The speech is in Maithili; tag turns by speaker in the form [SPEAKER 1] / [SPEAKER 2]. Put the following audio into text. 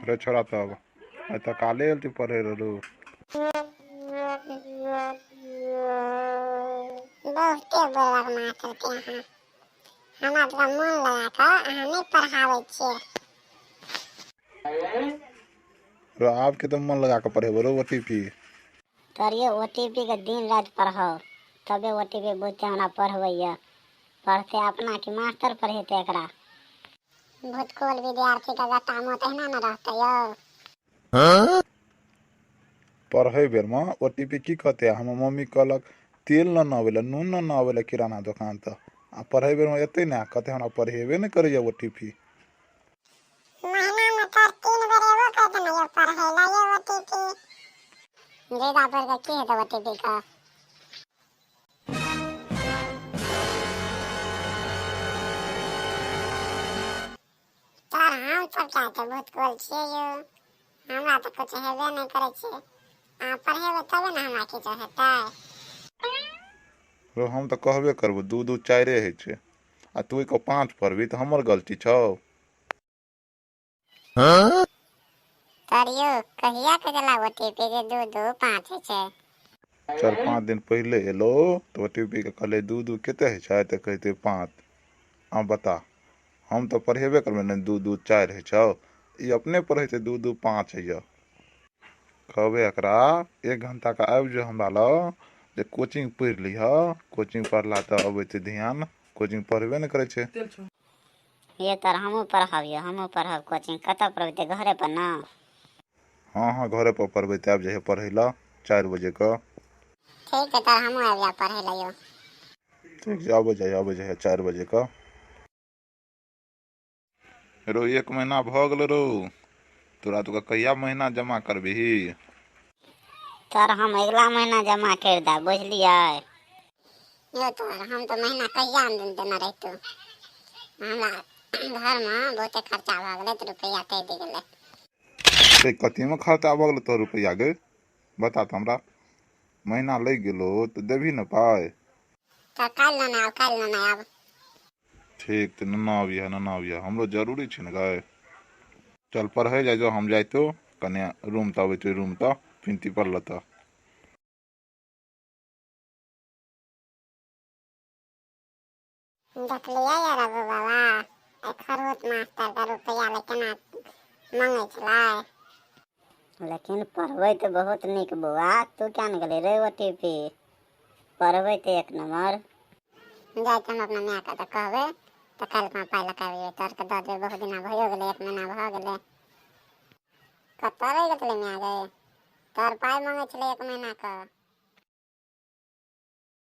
[SPEAKER 1] रे छोरा तब आई तो काले एलती पढ़े रू
[SPEAKER 2] बहुते बोलक मास्टर के हमरा तो मन लगा कऽ अहाँ नहीं पढ़ावे छियै।
[SPEAKER 1] रो आप के तो मन लगा के पढ़ेबो रो ओटीपी
[SPEAKER 3] करिए ओटीपी के दिन रात पढ़ाओ तबे ओटीपी बुझते हमरा पढ़बैया। पढ़ते अपना कि मास्टर पढ़ेते एकरा।
[SPEAKER 2] भूतकोल विद्यार्थी का गता मत एहना न रहते यो।
[SPEAKER 1] पढ़े बेर में ओटीपी की कहते हमर मम्मी कहलक तेल न आवेला नून न आवेला किराना दुकान तो आ पढ़े बेर में एते ना कहते हमरा पढ़ेबे नहीं करे ओटीपी।
[SPEAKER 2] महीना में तो 3 बार एगो कर देना यो पढ़ेला यो ओटीपी। जेदा पर के की है ओटीपी का। तार हम सब चाहते भूतकोल छियै यो। हमरा तो कुछ हेबे नहीं करे छै। आ पढ़ेबे तबे ना हमरा किछो हेतै।
[SPEAKER 1] रो हम तो कहबे करबो 2 2 4 है छे आ तू को 5 पढ़बी तो हमर गलती छौ।
[SPEAKER 2] करियो कहिया के गेला ओटीपी के 2 2 5 है छै।
[SPEAKER 1] 4-5 दिन पहले एलो तो ओटीपी के कहले 2 2 केते है छै तो कहते 5। आ बता हम तो पढ़ेबे करबे ने 2 2 4 है छौ ई अपने पढ़े थे 2 2 5 है यो। कहबे एकरा 1 घंटा का आबि जो हमरा ल जे कोचिंग पढ़ लीह कोचिंग पढ़ला तो अबे ध्यान कोचिंग पढ़बे न करे छे।
[SPEAKER 3] ये तर हमहू पढ़ब कोचिंग कतऽ पढ़बे घरे पर ना।
[SPEAKER 1] हाँ हाँ घरे पर पढ़बे तब जे पढ़े ला 4 बजे का।
[SPEAKER 2] ठीक है तर हमहू आबि जा पढ़े ला यो।
[SPEAKER 1] ठीक है आबे जाए 4 बजे का। रो 1 महीना भ गेल रो तोरा तो कहिया महीना जमा करबही।
[SPEAKER 3] तर हम अगला महीना जमा कर दा बुझलिए।
[SPEAKER 2] यो तर हम तो महीना कहिया देना रहतो। हमरा घर में बहुते खर्चा भ गेले तो रुपया दे दे गेले।
[SPEAKER 1] ते कथी में खर्चा भ गेल तो रुपया गे बता त हमरा महीना लग गेलो तो देबही न पाए।
[SPEAKER 2] तो कल ना आब।
[SPEAKER 1] ठीक तो न आबिया हमरो जरूरी छे न गए। चल पढ़े जाए जो हम जाए तो कने रूम त अबे रूम त पिंती पढ़ल त।
[SPEAKER 2] देख लिया यार रघु बाबा खरोट मास्टर का रुपया लेकिन मांगे छला।
[SPEAKER 3] लेकिन पढ़बे तो बहुत निक बउआ तू क्या न गेले रे ओटीपी पढ़बे तो 1 नंबर।
[SPEAKER 2] जाए हम अपना माय का तो कहबे तो कल का पाई लगाबे तोर के दे दे बहुत दिन भयो गेले 1 महीना भ गेले। कत रह गेले माय गे तोर पाई मांगे छले 1 महीना का।